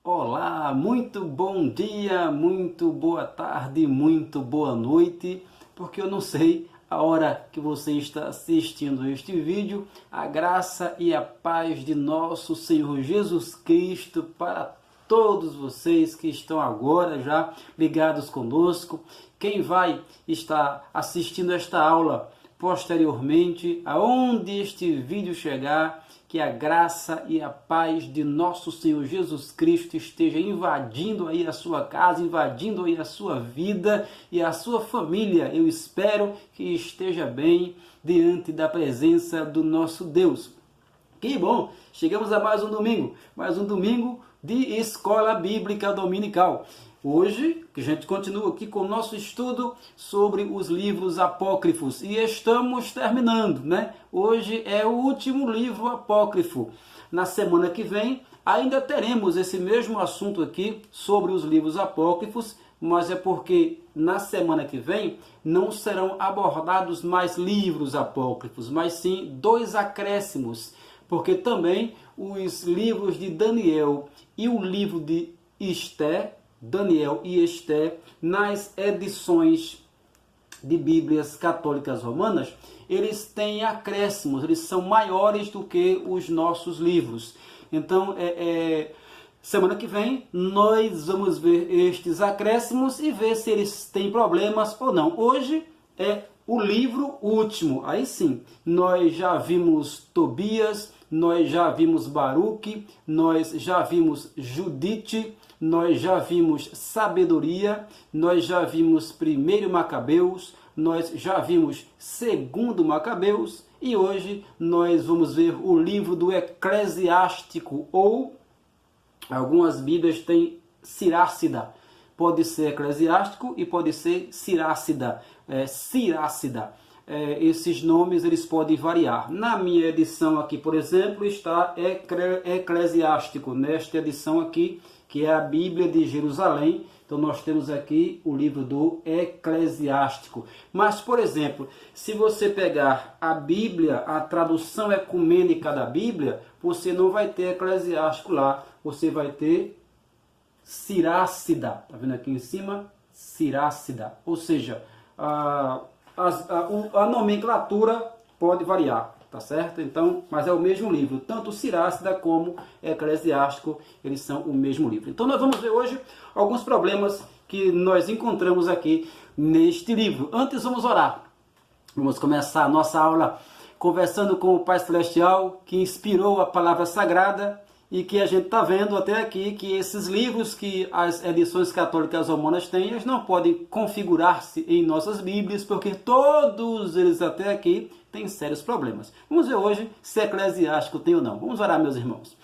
Olá, muito bom dia, muito boa tarde, muito boa noite, porque eu não sei a hora que você está assistindo este vídeo. A graça e a paz de nosso Senhor Jesus Cristo para todos vocês que estão agora já ligados conosco. Quem vai estar assistindo esta aula posteriormente, aonde este vídeo chegar, que a graça e a paz de nosso Senhor Jesus Cristo esteja invadindo aí a sua casa, invadindo aí a sua vida e a sua família. Eu espero que esteja bem diante da presença do nosso Deus. Que bom! Chegamos a mais um domingo de Escola Bíblica Dominical. Hoje, a gente continua aqui com o nosso estudo sobre os livros apócrifos e estamos terminando, né? Hoje é o último livro apócrifo. Na semana que vem, ainda teremos esse mesmo assunto aqui sobre os livros apócrifos, mas é porque na semana que vem não serão abordados mais livros apócrifos, mas sim dois acréscimos, porque também os livros de Daniel e o livro de Esther, Daniel e Esther, nas edições de Bíblias católicas romanas, eles têm acréscimos, eles são maiores do que os nossos livros. Então, semana que vem, nós vamos ver estes acréscimos e ver se eles têm problemas ou não. Hoje é o livro último. Aí sim, nós já vimos Tobias, nós já vimos Baruque, nós já vimos Judite, nós já vimos Sabedoria, nós já vimos 1 Macabeus, nós já vimos 2 Macabeus e hoje nós vamos ver o livro do Eclesiástico, ou algumas Bíblias têm Sirácida. Pode ser Eclesiástico e pode ser Sirácida. Esses nomes eles podem variar. Na minha edição aqui, por exemplo, está Eclesiástico. Nesta edição aqui, que é a Bíblia de Jerusalém, então nós temos aqui o livro do Eclesiástico. Mas, por exemplo, se você pegar a Bíblia, a tradução ecumênica da Bíblia, você não vai ter Eclesiástico lá, você vai ter Sirácida. Está vendo aqui em cima? Sirácida. Ou seja, a nomenclatura pode variar, tá certo? Então, mas é o mesmo livro. Tanto Sirácida como Eclesiástico, eles são o mesmo livro. Então nós vamos ver hoje alguns problemas que nós encontramos aqui neste livro. Antes vamos orar. Vamos começar a nossa aula conversando com o Pai Celestial, que inspirou a palavra sagrada, e que a gente está vendo até aqui que esses livros que as edições católicas romanas têm, eles não podem configurar-se em nossas Bíblias, porque todos eles até aqui têm sérios problemas. Vamos ver hoje se Eclesiástico tem ou não. Vamos orar, meus irmãos.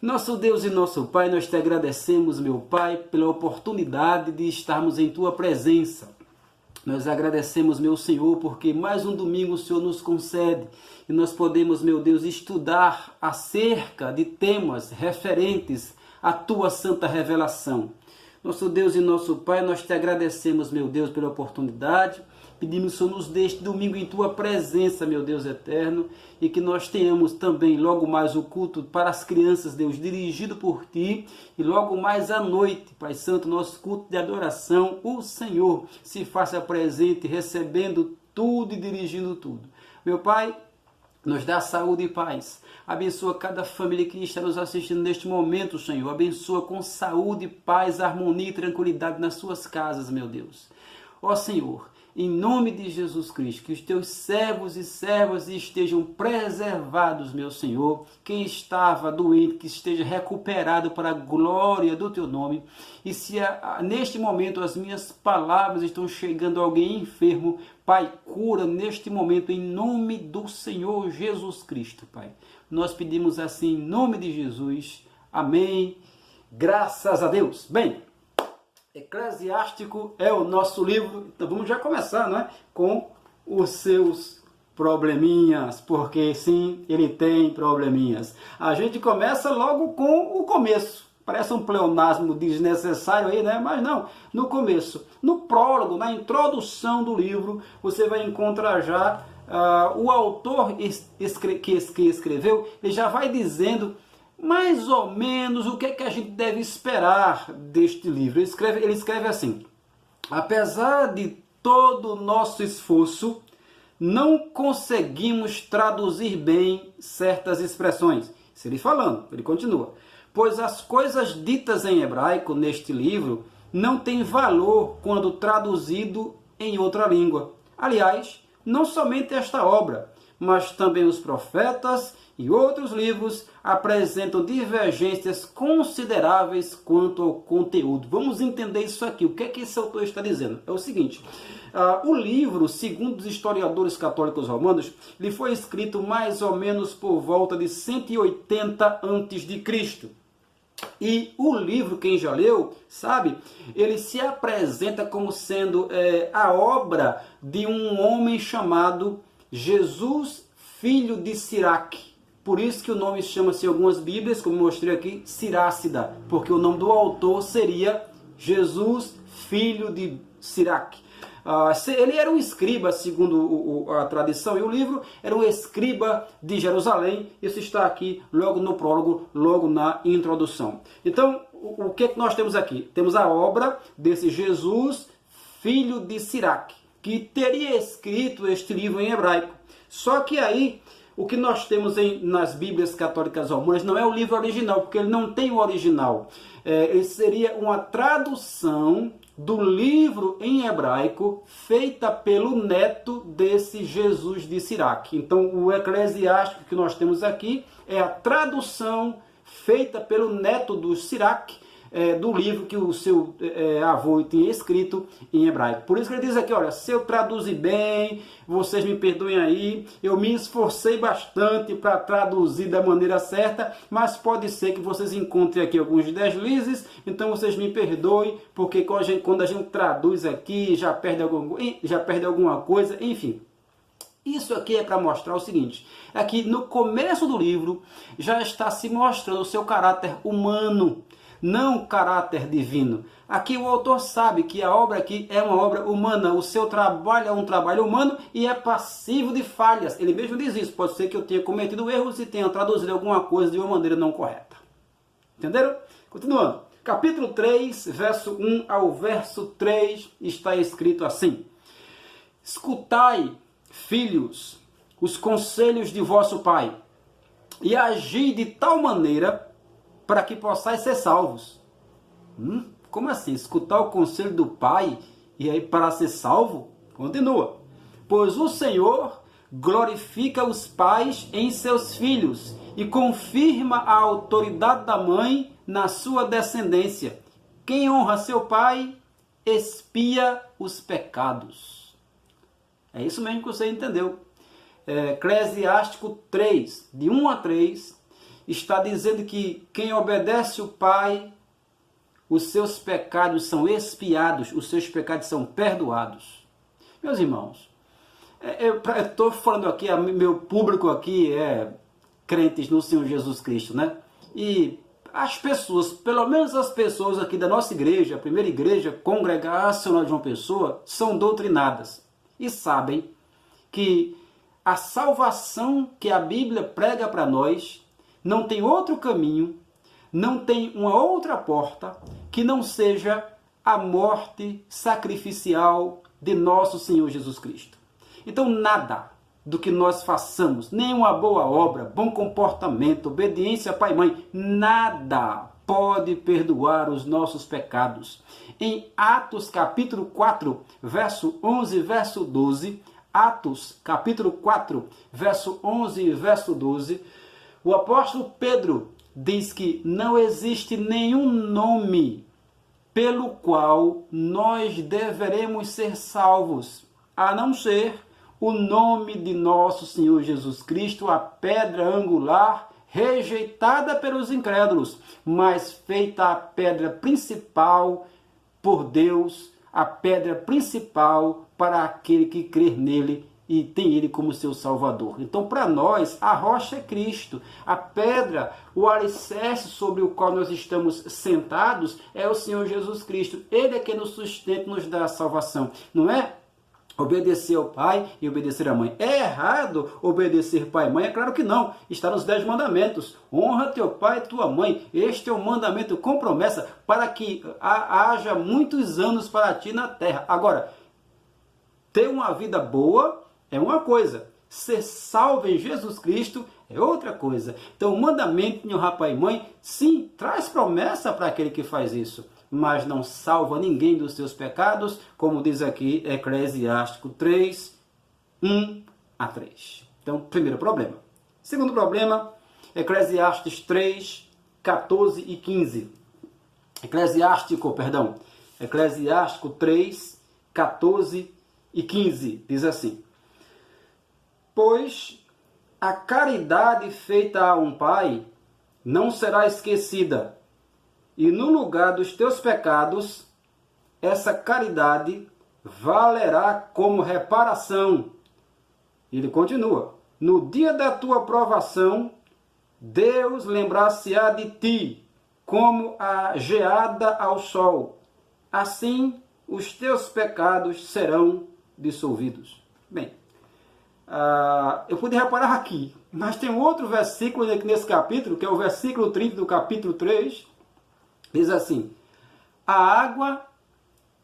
Nosso Deus e nosso Pai, nós te agradecemos, meu Pai, pela oportunidade de estarmos em Tua presença. Nós agradecemos, meu Senhor, porque mais um domingo o Senhor nos concede e nós podemos, meu Deus, estudar acerca de temas referentes à Tua santa revelação. Nosso Deus e nosso Pai, nós te agradecemos, meu Deus, pela oportunidade. Pedimos que o Senhor nos deixe domingo em Tua presença, meu Deus eterno, e que nós tenhamos também logo mais o culto para as crianças, Deus, dirigido por Ti, e logo mais à noite, Pai Santo, nosso culto de adoração, o Senhor se faça presente, recebendo tudo e dirigindo tudo. Meu Pai, nos dá saúde e paz. Abençoa cada família que está nos assistindo neste momento, Senhor. Abençoa com saúde, paz, harmonia e tranquilidade nas suas casas, meu Deus. Ó Senhor, em nome de Jesus Cristo, que os teus servos e servas estejam preservados, meu Senhor. Quem estava doente, que esteja recuperado para a glória do teu nome. E se neste momento as minhas palavras estão chegando a alguém enfermo, Pai, cura neste momento em nome do Senhor Jesus Cristo, Pai. Nós pedimos assim em nome de Jesus. Amém. Graças a Deus. Bem, Eclesiástico é o nosso livro, então vamos já começar, né, com os seus probleminhas, porque sim, ele tem probleminhas. A gente começa logo com o começo, parece um pleonasmo desnecessário aí, né, mas não, no começo, no prólogo, na introdução do livro, você vai encontrar já o autor que escreveu, ele já vai dizendo mais ou menos o que é que a gente deve esperar deste livro. Ele escreve assim: apesar de todo o nosso esforço, não conseguimos traduzir bem certas expressões. Isso ele falando, ele continua. Pois as coisas ditas em hebraico neste livro não têm valor quando traduzido em outra língua. Aliás, não somente esta obra, mas também os profetas e outros livros apresentam divergências consideráveis quanto ao conteúdo. Vamos entender isso aqui. O que é que esse autor está dizendo? É o seguinte: o livro, segundo os historiadores católicos romanos, ele foi escrito mais ou menos por volta de 180 a.C. E o livro, quem já leu, sabe, ele se apresenta como sendo a obra de um homem chamado Jesus, filho de Siraque. Por isso que o nome chama-se em algumas bíblias, como mostrei aqui, Sirácida, porque o nome do autor seria Jesus, filho de Siraque. Ele era um escriba, segundo a tradição, e o livro era um escriba de Jerusalém. Isso está aqui logo no prólogo, logo na introdução. Então, o que é que nós temos aqui? Temos a obra desse Jesus, filho de Siraque, que teria escrito este livro em hebraico. Só que aí, o que nós temos nas Bíblias católicas romanas não é o livro original, porque ele não tem o original. Ele seria uma tradução do livro em hebraico feita pelo neto desse Jesus de Siraque. Então, o Eclesiástico que nós temos aqui é a tradução feita pelo neto do Siraque, do livro que o seu avô tinha escrito em hebraico. Por isso que ele diz aqui, olha, se eu traduzir bem, vocês me perdoem aí, eu me esforcei bastante para traduzir da maneira certa, mas pode ser que vocês encontrem aqui alguns deslizes, então vocês me perdoem, porque quando a gente traduz aqui, já perde alguma coisa, enfim. Isso aqui é para mostrar o seguinte: aqui no começo do livro já está se mostrando o seu caráter humano, não caráter divino. Aqui o autor sabe que a obra aqui é uma obra humana, o seu trabalho é um trabalho humano e é passivo de falhas. Ele mesmo diz isso, pode ser que eu tenha cometido erros e tenha traduzido alguma coisa de uma maneira não correta. Entenderam? Continuando. Capítulo 3, verso 1 ao verso 3, está escrito assim: escutai, filhos, os conselhos de vosso pai, e agi de tal maneira para que possais ser salvos. Como assim? Escutar o conselho do pai e aí para ser salvo? Continua. Pois o Senhor glorifica os pais em seus filhos e confirma a autoridade da mãe na sua descendência. Quem honra seu pai expia os pecados. É isso mesmo que você entendeu. Eclesiástico 3, de 1 a 3, está dizendo que quem obedece o pai, os seus pecados são expiados, os seus pecados são perdoados. Meus irmãos, eu estou falando aqui, meu público aqui é crentes no Senhor Jesus Cristo, né? E as pessoas, pelo menos as pessoas aqui da nossa igreja, a primeira igreja congregacional de uma pessoa, são doutrinadas e sabem que a salvação que a Bíblia prega para nós não tem outro caminho, não tem uma outra porta que não seja a morte sacrificial de nosso Senhor Jesus Cristo. Então nada do que nós façamos, nenhuma boa obra, bom comportamento, obediência a pai e mãe, nada pode perdoar os nossos pecados. Em Atos capítulo 4, verso 11 e verso 12, Atos capítulo 4, verso 11 e verso 12, o apóstolo Pedro diz que não existe nenhum nome pelo qual nós deveremos ser salvos, a não ser o nome de nosso Senhor Jesus Cristo, a pedra angular, rejeitada pelos incrédulos, mas feita a pedra principal por Deus, a pedra principal para aquele que crer nele e tem ele como seu Salvador. Então, para nós, a rocha é Cristo, a pedra, o alicerce sobre o qual nós estamos sentados é o Senhor Jesus Cristo. Ele é quem nos sustenta e nos dá a salvação. Não é Obedecer ao pai e obedecer à mãe. É errado obedecer pai e mãe? É claro que não. Está nos 10 mandamentos. Honra teu pai e tua mãe. Este é o mandamento com promessa para que haja muitos anos para ti na terra. Agora, ter uma vida boa é uma coisa. Ser salvo em Jesus Cristo é outra coisa. Então, o mandamento de honrar pai e mãe, sim, traz promessa para aquele que faz isso, mas não salva ninguém dos seus pecados, como diz aqui Eclesiástico 3, 1 a 3. Então, primeiro problema. Segundo problema, Eclesiastes 3, 14 e 15. Eclesiástico 3, 14 e 15, diz assim: pois a caridade feita a um pai não será esquecida, e no lugar dos teus pecados, essa caridade valerá como reparação. Ele continua: no dia da tua provação, Deus lembrar-se-á de ti, como a geada ao sol. Assim, os teus pecados serão dissolvidos. Bem, eu pude reparar aqui, mas tem um outro versículo nesse capítulo, que é o versículo 30 do capítulo 3, diz assim: a água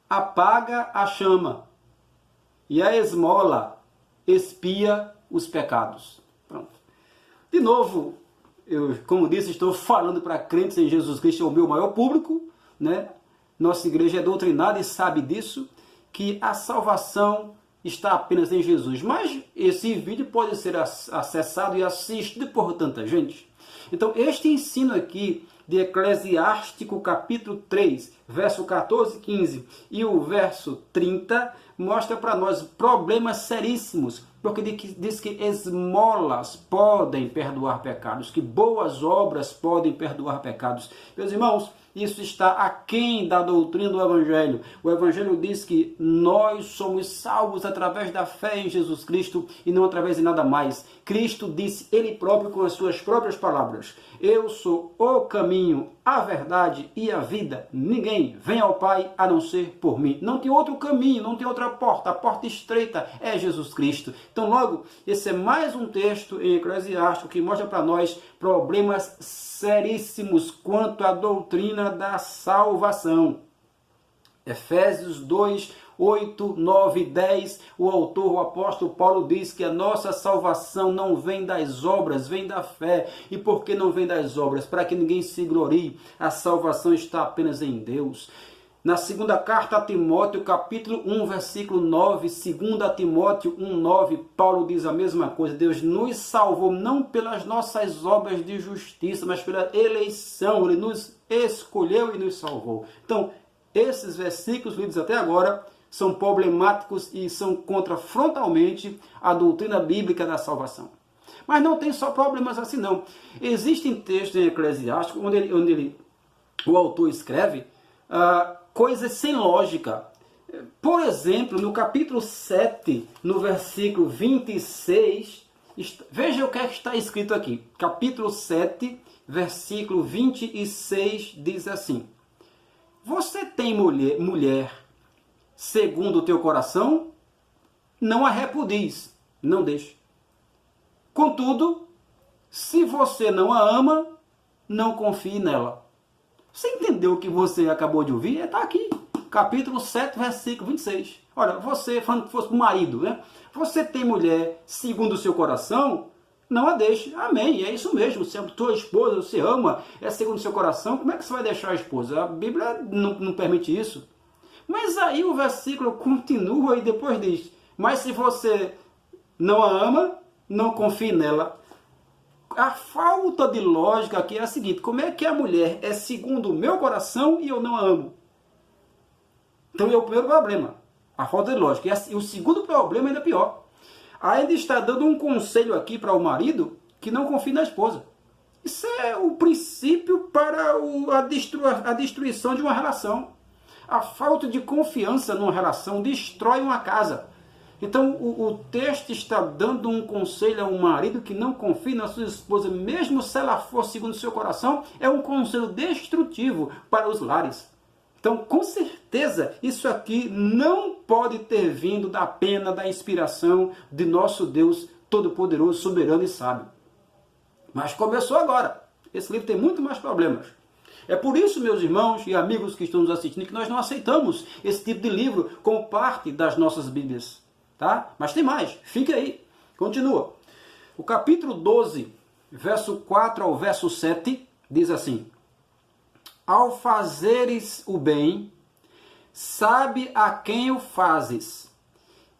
apaga a chama, e a esmola expia os pecados. Pronto. De novo, eu, como disse, estou falando para crentes em Jesus Cristo, é o meu maior público, né? Nossa igreja é doutrinada e sabe disso, que a salvação está apenas em Jesus. Mas esse vídeo pode ser acessado e assistido por tanta gente. Então, este ensino aqui de Eclesiástico capítulo 3, verso 14 e 15 e o verso 30, mostra para nós problemas seríssimos, porque diz que esmolas podem perdoar pecados, que boas obras podem perdoar pecados. Meus irmãos, isso está aquém da doutrina do Evangelho. O Evangelho diz que nós somos salvos através da fé em Jesus Cristo e não através de nada mais. Cristo disse ele próprio com as suas próprias palavras: eu sou o caminho, a verdade e a vida. Ninguém vem ao Pai a não ser por mim. Não tem outro caminho, não tem outra porta. A porta estreita é Jesus Cristo. Então, logo, esse é mais um texto em Eclesiástico que mostra para nós problemas seríssimos quanto à doutrina da salvação. Efésios 2, 8, 9 e 10, o autor, o apóstolo Paulo diz que a nossa salvação não vem das obras, vem da fé. E por que não vem das obras? Para que ninguém se glorie. A salvação está apenas em Deus. Na segunda carta a Timóteo, capítulo 1, versículo 9, 2 Timóteo 1, 9, Paulo diz a mesma coisa. Deus nos salvou não pelas nossas obras de justiça, mas pela eleição. Ele nos escolheu e nos salvou. Então, esses versículos lidos até agora são problemáticos e são contra frontalmente a doutrina bíblica da salvação. Mas não tem só problemas assim não. Existem textos em Eclesiástico onde o autor escreve coisas sem lógica. Por exemplo, no capítulo 7, no versículo 26, veja o que é que está escrito aqui. Capítulo 7, versículo 26 diz assim: você tem mulher segundo o teu coração? Não a repudies, não deixe. Contudo, se você não a ama, não confie nela. Você entendeu o que você acabou de ouvir? Está aqui, capítulo 7, versículo 26. Olha, você, falando que fosse o marido, né? Você tem mulher segundo o seu coração? Não a deixe. Amém. É isso mesmo. Se a tua esposa você ama, é segundo o seu coração, como é que você vai deixar a esposa? A Bíblia não permite isso. Mas aí o versículo continua e depois diz: mas se você não a ama, não confie nela. A falta de lógica aqui é a seguinte: como é que a mulher é segundo o meu coração e eu não a amo? Então é o primeiro problema, a falta de lógica. E o segundo problema ainda é pior. Ainda está dando um conselho aqui para o marido que não confie na esposa. Isso é o princípio para a destruição de uma relação. A falta de confiança numa relação destrói uma casa. Então o texto está dando um conselho a um marido que não confie na sua esposa, mesmo se ela for segundo o seu coração. É um conselho destrutivo para os lares. Então, com certeza, isso aqui não pode ter vindo da pena, da inspiração de nosso Deus Todo-Poderoso, Soberano e Sábio. Mas começou agora. Esse livro tem muito mais problemas. É por isso, meus irmãos e amigos que estão nos assistindo, que nós não aceitamos esse tipo de livro como parte das nossas Bíblias. Tá? Mas tem mais. Fique aí. Continua. O capítulo 12, verso 4 ao verso 7, diz assim: Ao fazeres o bem, sabe a quem o fazes,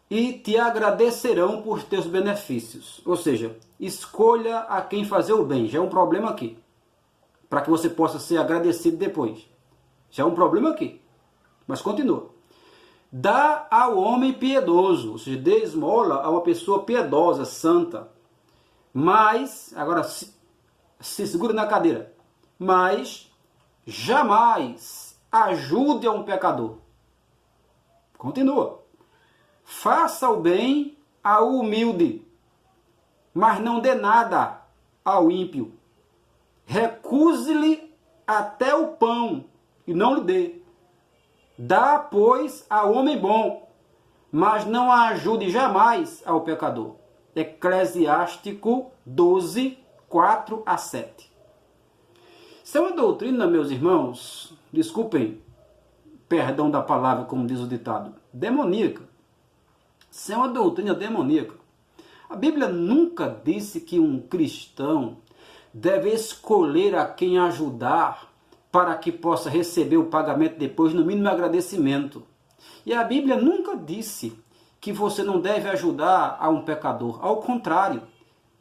e te agradecerão por teus benefícios. Ou seja, escolha a quem fazer o bem. Já é um problema aqui. Para que você possa ser agradecido depois. Já é um problema aqui. Mas continua. Dá ao homem piedoso, ou seja, dê esmola a uma pessoa piedosa, santa. Mas, agora se segura na cadeira. Mas jamais ajude a um pecador. Continua. Faça o bem ao humilde, mas não dê nada ao ímpio. Recuse-lhe até o pão e não lhe dê. Dá, pois, ao homem bom, mas não a ajude jamais ao pecador. Eclesiástico 12, 4 a 7. Isso é uma doutrina, meus irmãos, desculpem, perdão da palavra, como diz o ditado, demoníaca. Isso é uma doutrina demoníaca. A Bíblia nunca disse que um cristão deve escolher a quem ajudar para que possa receber o pagamento depois, no mínimo agradecimento. E a Bíblia nunca disse que você não deve ajudar a um pecador. Ao contrário,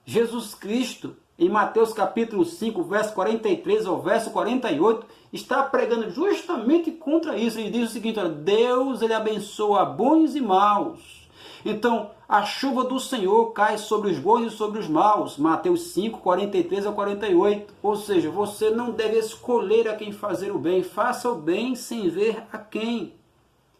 Jesus Cristo, em Mateus capítulo 5, verso 43 ao verso 48, está pregando justamente contra isso. Ele diz o seguinte: olha, Deus ele abençoa bons e maus. Então, a chuva do Senhor cai sobre os bons e sobre os maus. Mateus 5, 43 a 48. Ou seja, você não deve escolher a quem fazer o bem. Faça o bem sem ver a quem.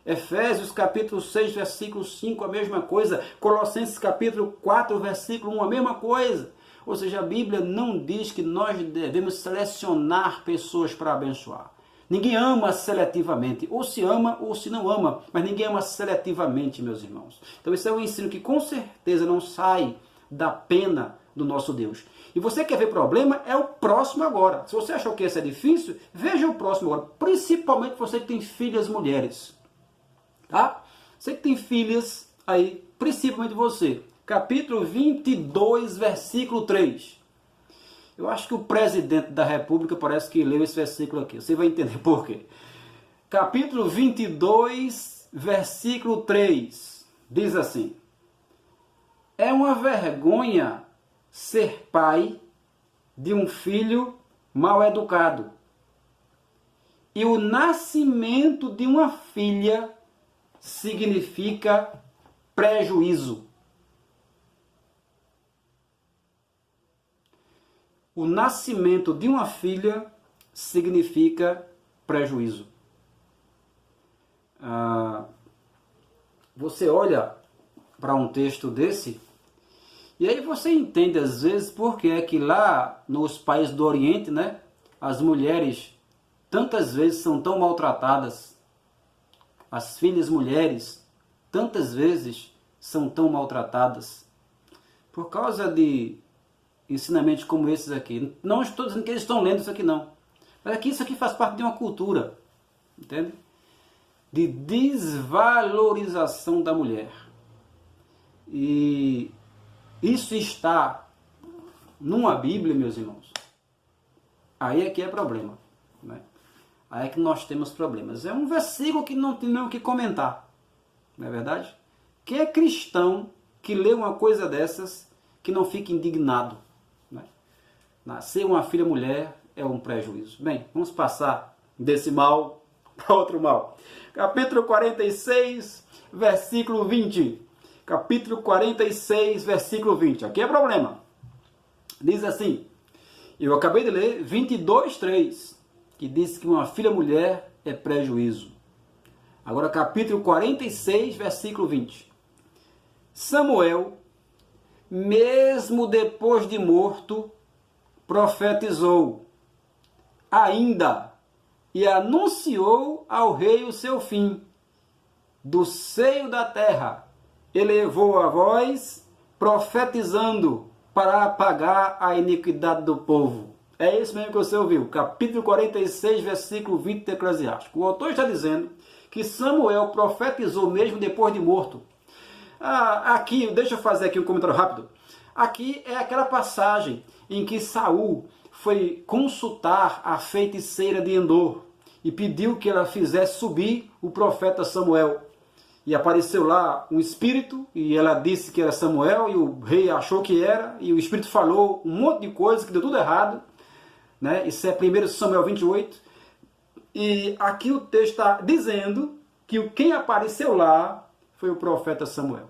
Efésios capítulo 6, versículo 5, a mesma coisa. Colossenses capítulo 4, versículo 1, a mesma coisa. Ou seja, a Bíblia não diz que nós devemos selecionar pessoas para abençoar. Ninguém ama seletivamente, ou se ama ou se não ama, mas ninguém ama seletivamente, meus irmãos. Então esse é um ensino que com certeza não sai da pena do nosso Deus. E você quer ver problema? É o próximo agora. Se você achou que esse é difícil, veja o próximo agora. Principalmente você que tem filhas mulheres. Tá? Você que tem filhas aí, principalmente você. Capítulo 22, versículo 3. Eu acho que o presidente da República parece que leu esse versículo aqui. Você vai entender por quê. Capítulo 22, versículo 3. Diz assim: É uma vergonha ser pai de um filho mal educado, e o nascimento de uma filha significa prejuízo. O nascimento de uma filha significa prejuízo. Você olha para um texto desse e aí você entende às vezes porque é que lá nos países do Oriente, né, as mulheres tantas vezes são tão maltratadas. As filhas mulheres tantas vezes são tão maltratadas por causa de ensinamentos como esses aqui. Não estou dizendo que eles estão lendo isso aqui não. Mas aqui isso aqui faz parte de uma cultura, entende? De desvalorização da mulher. E isso está numa Bíblia, meus irmãos. Aí é que é problema, né? Aí é que nós temos problemas. É um versículo que não tem nem o que comentar. Não é verdade? Quem é cristão que lê uma coisa dessas que não fica indignado? Nascer uma filha mulher é um prejuízo. Bem, vamos passar desse mal para outro mal. Capítulo 46, versículo 20. Capítulo 46, versículo 20. Aqui é problema. Diz assim, eu acabei de ler 22, 3, que diz que uma filha mulher é prejuízo. Agora capítulo 46, versículo 20. Samuel, mesmo depois de morto, profetizou: ainda e anunciou ao rei o seu fim. Do seio da terra elevou a voz, profetizando para apagar a iniquidade do povo. É isso mesmo que você ouviu. Capítulo 46, versículo 20 de Eclesiástico. O autor está dizendo que Samuel profetizou mesmo depois de morto. Aqui, deixa eu fazer aqui um comentário rápido. Aqui é aquela passagem em que Saul foi consultar a feiticeira de Endor e pediu que ela fizesse subir o profeta Samuel. E apareceu lá um espírito, e ela disse que era Samuel, e o rei achou que era, e o espírito falou um monte de coisa, que deu tudo errado. Né? Isso é 1 Samuel 28. E aqui o texto está dizendo que quem apareceu lá foi o profeta Samuel.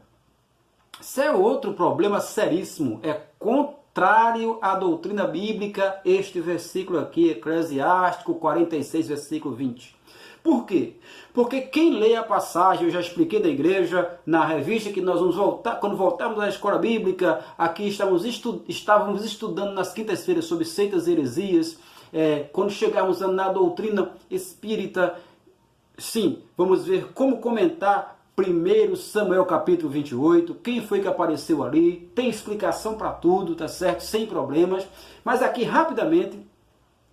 Isso é outro problema seríssimo. É contrário à doutrina bíblica este versículo aqui, Eclesiástico 46, versículo 20. Por quê? Porque quem lê a passagem, eu já expliquei na igreja, na revista, que nós vamos voltar, quando voltarmos à escola bíblica, aqui estávamos estudando nas quintas-feiras sobre seitas e heresias, quando chegarmos na doutrina espírita, sim, vamos ver como comentar 1 Samuel capítulo 28, quem foi que apareceu ali, tem explicação para tudo, tá certo? Sem problemas, mas aqui rapidamente,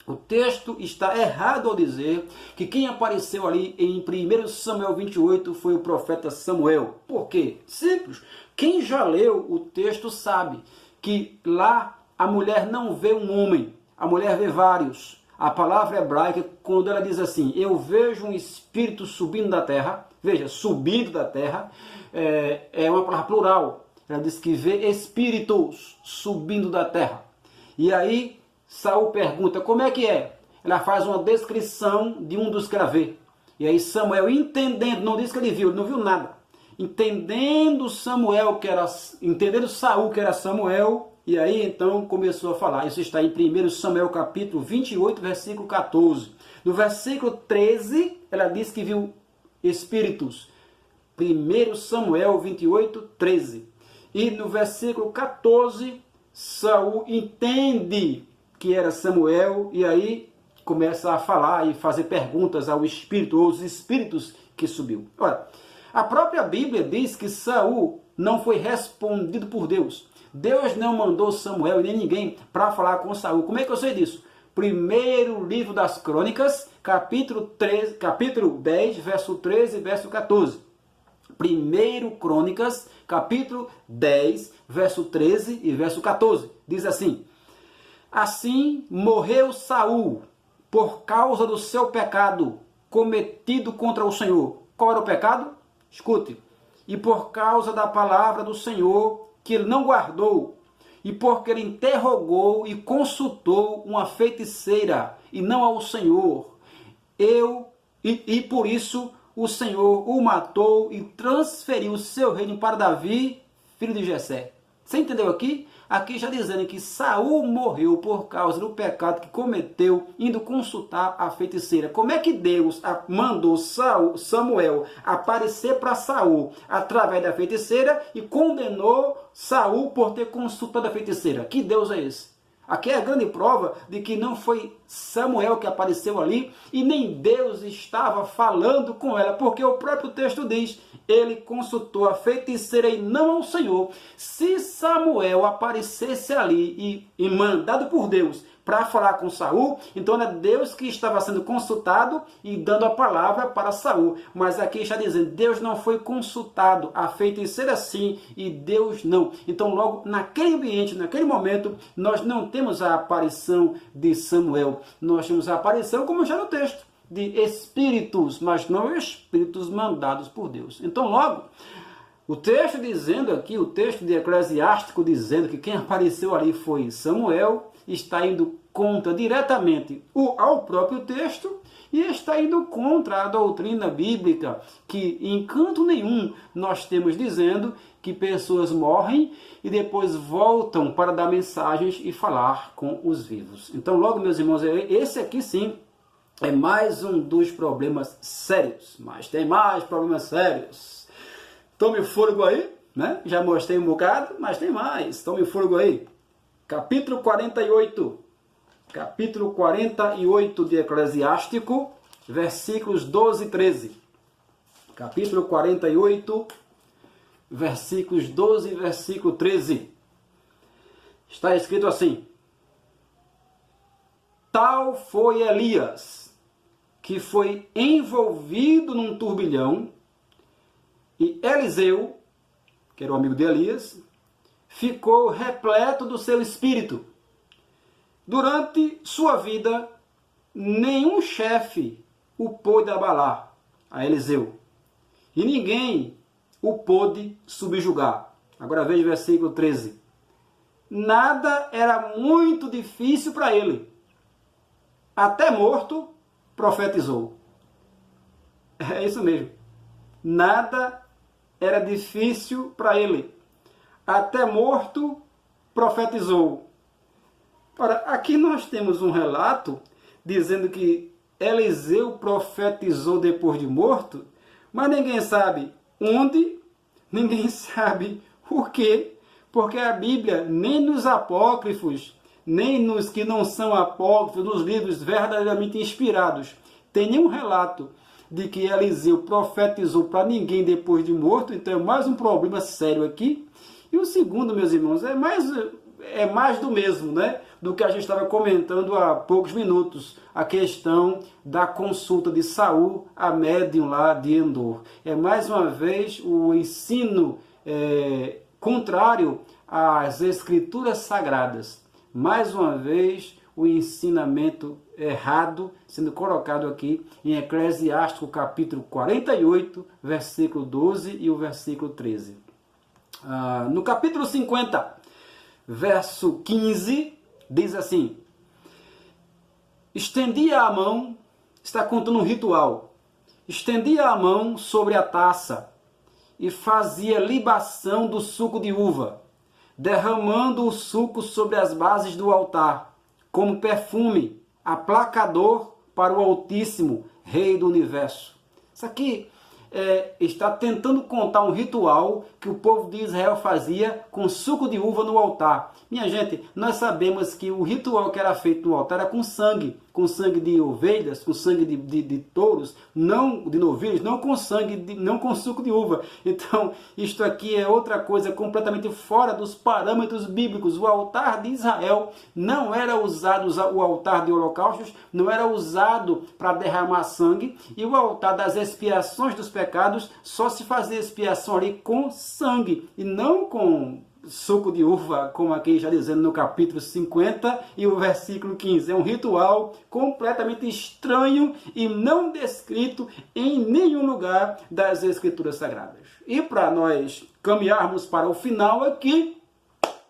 o texto está errado ao dizer que quem apareceu ali em 1 Samuel 28 foi o profeta Samuel. Por quê? Simples. Quem já leu o texto sabe que lá a mulher não vê um homem, a mulher vê vários. A palavra hebraica, quando ela diz assim, eu vejo um espírito subindo da terra, veja, subindo da terra, é uma palavra plural. Ela diz que vê espíritos subindo da terra. E aí, Saul pergunta, como é que é? Ela faz uma descrição de um dos que ela vê. E aí Samuel, entendendo, não diz que ele viu, ele não viu nada. Entendendo Saul que era Samuel, e aí então começou a falar. Isso está em 1 Samuel capítulo 28, versículo 14. No versículo 13, ela diz que viu espíritos. 1 Samuel 28, 13. E no versículo 14, Saul entende que era Samuel, e aí começa a falar e fazer perguntas ao espírito, ou aos espíritos que subiu. Ora, a própria Bíblia diz que Saul não foi respondido por Deus. Deus não mandou Samuel e nem ninguém para falar com Saul. Como é que eu sei disso? Primeiro livro das Crônicas, capítulo 10, verso 13 e verso 14. Primeiro Crônicas, capítulo 10, verso 13 e verso 14. Diz assim, assim morreu Saul por causa do seu pecado cometido contra o Senhor. Qual era o pecado? Escute. E por causa da palavra do Senhor que ele não guardou, e porque ele interrogou e consultou uma feiticeira e não ao Senhor, e por isso o Senhor o matou e transferiu o seu reino para Davi, filho de Jessé. Você entendeu aqui? Aqui já dizendo que Saul morreu por causa do pecado que cometeu, indo consultar a feiticeira. Como é que Deus mandou Samuel aparecer para Saul através da feiticeira e condenou Saul por ter consultado a feiticeira? Que Deus é esse? Aqui é a grande prova de que não foi Samuel que apareceu ali e nem Deus estava falando com ela, porque o próprio texto diz, ele consultou a feiticeira e não ao Senhor. Se Samuel aparecesse ali e mandado por Deus para falar com Saul, então era Deus que estava sendo consultado e dando a palavra para Saul. Mas aqui está dizendo, Deus não foi consultado, a feiticeira sim e Deus não. Então logo naquele ambiente, naquele momento, nós não temos a aparição de Samuel. Nós temos a aparição, como já no texto, de espíritos, mas não espíritos mandados por Deus. Então logo, o texto dizendo aqui, o texto de Eclesiástico dizendo que quem apareceu ali foi Samuel, está indo contra diretamente ao próprio texto e está indo contra a doutrina bíblica, que em canto nenhum nós temos dizendo que pessoas morrem e depois voltam para dar mensagens e falar com os vivos. Então logo, meus irmãos, esse aqui sim é mais um dos problemas sérios, mas tem mais problemas sérios. Tome fôlego aí, né? Já mostrei um bocado, mas tem mais. Tome fôlego aí. Capítulo 48. Capítulo 48 de Eclesiástico. versículos 12 e 13. Capítulo 48, versículos 12 e versículo 13. Está escrito assim: tal foi Elias, que foi envolvido num turbilhão, e Eliseu, que era o amigo de Elias, ficou repleto do seu espírito. Durante sua vida, nenhum chefe o pôde abalar, a Eliseu, e ninguém o pôde subjugar. Agora veja o versículo 13. Nada era muito difícil para ele. Até morto, profetizou. É isso mesmo. Nada era difícil para ele. Até morto, profetizou. Ora, aqui nós temos um relato dizendo que Eliseu profetizou depois de morto, mas ninguém sabe onde, ninguém sabe o quê, porque a Bíblia, nem nos apócrifos, nem nos que não são apócrifos, nos livros verdadeiramente inspirados, tem nenhum relato de que Eliseu profetizou para ninguém depois de morto. Então é mais um problema sério aqui. E o segundo, meus irmãos, é mais do mesmo, né? Do que a gente estava comentando há poucos minutos, a questão da consulta de Saul a médium lá de Endor. É mais uma vez o ensino contrário às escrituras sagradas. Mais uma vez o ensinamento errado sendo colocado aqui em Eclesiástico capítulo 48, versículo 12 e o versículo 13. No capítulo 50, verso 15, diz assim: estendia a mão, está contando um ritual, estendia a mão sobre a taça e fazia libação do suco de uva, derramando o suco sobre as bases do altar, como perfume aplacador para o Altíssimo, Rei do Universo. Isso aqui está tentando contar um ritual que o povo de Israel fazia com suco de uva no altar. Minha gente, nós sabemos que o ritual que era feito no altar era com sangue de ovelhas, com sangue de touros, não de novilhos, não com sangue, não com suco de uva. Então, isto aqui é outra coisa completamente fora dos parâmetros bíblicos. O altar de Israel não era usado, o altar de holocaustos não era usado para derramar sangue, e o altar das expiações dos pecados só se fazia expiação ali com sangue e não com suco de uva, como aqui já dizendo no capítulo 50 e o versículo 15. É um ritual completamente estranho e não descrito em nenhum lugar das Escrituras Sagradas. E para nós caminharmos para o final aqui,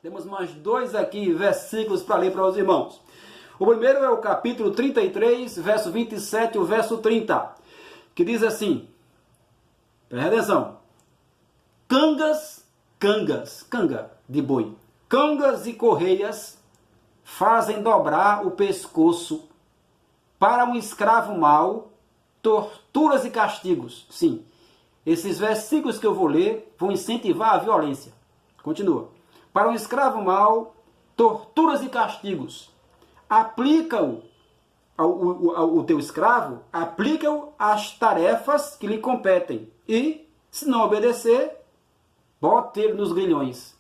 temos mais dois aqui versículos para ler para os irmãos. O primeiro é o capítulo 33, verso 27 e o verso 30, que diz assim, presta atenção: canga de boi, cangas e correias fazem dobrar o pescoço para um escravo mau, torturas e castigos. Sim, esses versículos que eu vou ler vão incentivar a violência. Continua. Para um escravo mau, torturas e castigos. Aplica-o o teu escravo, aplica-o às tarefas que lhe competem. E, se não obedecer, bota ele nos grilhões.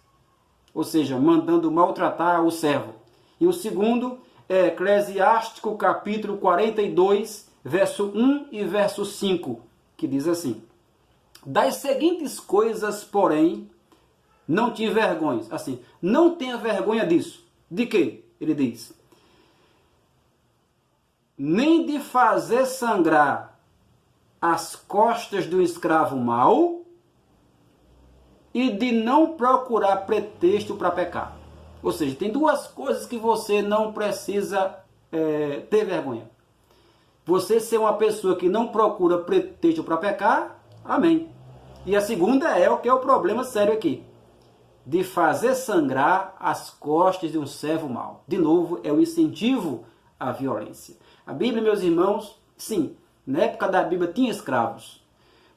Ou seja, mandando maltratar o servo. E o segundo é Eclesiástico capítulo 42, verso 1 e verso 5, que diz assim: das seguintes coisas, porém, não te envergonhes. Assim, não tenha vergonha disso. De quê? Ele diz: nem de fazer sangrar as costas do escravo mau, e de não procurar pretexto para pecar. Ou seja, tem duas coisas que você não precisa ter vergonha. Você ser uma pessoa que não procura pretexto para pecar, amém. E a segunda é o que é o problema sério aqui: de fazer sangrar as costas de um servo mau. De novo, é o incentivo à violência. A Bíblia, meus irmãos, sim, na época da Bíblia tinha escravos,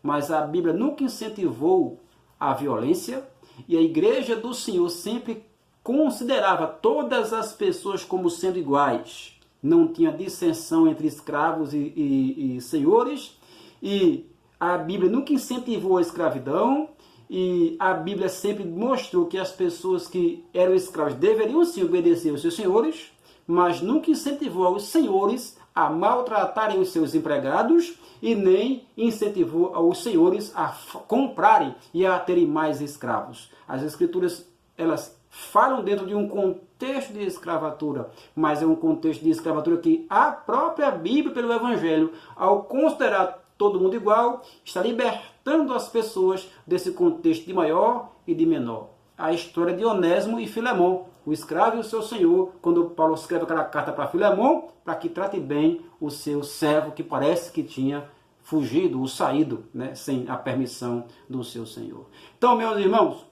mas a Bíblia nunca incentivou a violência, e a igreja do Senhor sempre considerava todas as pessoas como sendo iguais. não tinha dissensão entre escravos e senhores, e a Bíblia nunca incentivou a escravidão, e a Bíblia sempre mostrou que as pessoas que eram escravos deveriam sim obedecer aos seus senhores, mas nunca incentivou os senhores a maltratarem os seus empregados e nem incentivou os senhores a comprarem e a terem mais escravos. As Escrituras, elas falam dentro de um contexto de escravatura, mas é um contexto de escravatura que a própria Bíblia, pelo Evangelho, ao considerar todo mundo igual, está libertando as pessoas desse contexto de maior e de menor. A história de Onésimo e Filemão, o escravo e o seu senhor, quando Paulo escreve aquela carta para Filemão, para que trate bem o seu servo, que parece que tinha fugido ou saído, né, sem a permissão do seu senhor. Então, meus irmãos,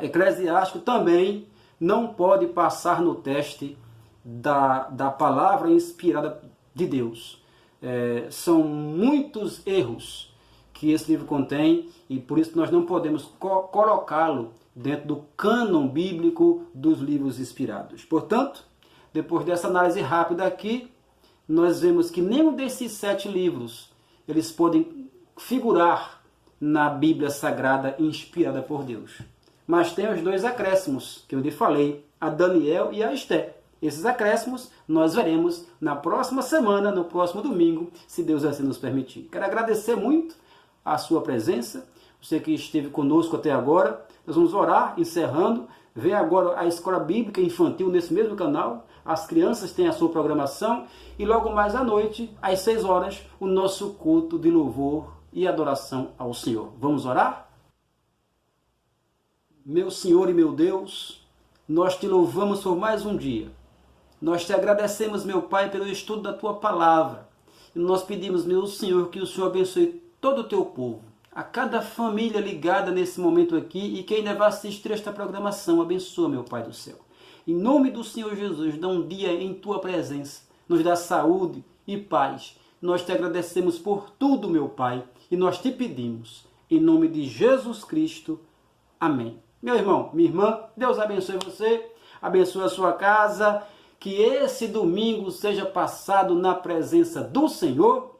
Eclesiástico também não pode passar no teste da palavra inspirada de Deus. São muitos erros que esse livro contém, e por isso nós não podemos colocá-lo dentro do cânon bíblico dos livros inspirados. Portanto, depois dessa análise rápida aqui, nós vemos que nenhum desses 7 livros eles podem figurar na Bíblia Sagrada inspirada por Deus. Mas tem os 2 acréscimos que eu lhe falei, a Daniel e a Esté. Esses acréscimos nós veremos na próxima semana, no próximo domingo, se Deus assim nos permitir. Quero agradecer muito a sua presença, você que esteve conosco até agora. Nós vamos orar, encerrando. Vem agora a Escola Bíblica Infantil nesse mesmo canal. As crianças têm a sua programação. E logo mais à noite, às 6 horas, o nosso culto de louvor e adoração ao Senhor. Vamos orar? Meu Senhor e meu Deus, nós te louvamos por mais um dia. Nós te agradecemos, meu Pai, pelo estudo da tua palavra. E nós pedimos, meu Senhor, que o Senhor abençoe todo o teu povo, a cada família ligada nesse momento aqui e quem ainda vai assistir esta programação. Abençoa, meu Pai do céu. Em nome do Senhor Jesus, dá um dia em tua presença, nos dá saúde e paz. Nós te agradecemos por tudo, meu Pai, e nós te pedimos, em nome de Jesus Cristo. Amém. Meu irmão, minha irmã, Deus abençoe você, abençoe a sua casa, que esse domingo seja passado na presença do Senhor,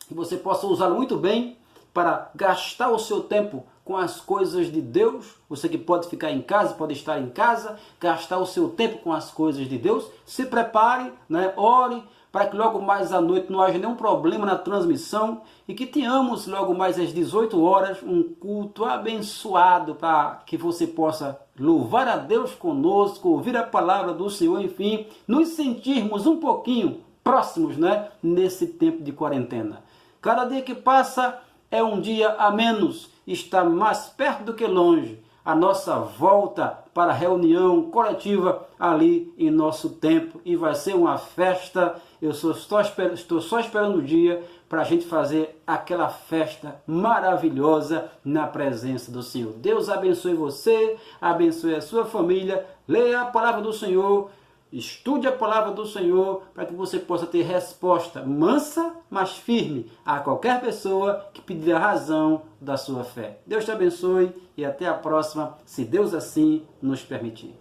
que você possa usá-lo muito bem para gastar o seu tempo com as coisas de Deus. Você que pode ficar em casa, pode estar em casa, gastar o seu tempo com as coisas de Deus. Se prepare, né? Ore, para que logo mais à noite não haja nenhum problema na transmissão e que tenhamos logo mais às 18 horas um culto abençoado para que você possa louvar a Deus conosco, ouvir a palavra do Senhor, enfim, nos sentirmos um pouquinho próximos, né, nesse tempo de quarentena. Cada dia que passa é um dia a menos, está mais perto do que longe. A nossa volta para a reunião coletiva ali em nosso templo, e vai ser uma festa. Eu estou só esperando o dia para a gente fazer aquela festa maravilhosa na presença do Senhor. Deus abençoe você, abençoe a sua família. Leia a palavra do Senhor, estude a palavra do Senhor, para que você possa ter resposta mansa, mas firme a qualquer pessoa que pedir a razão da sua fé. Deus te abençoe e até a próxima, se Deus assim nos permitir.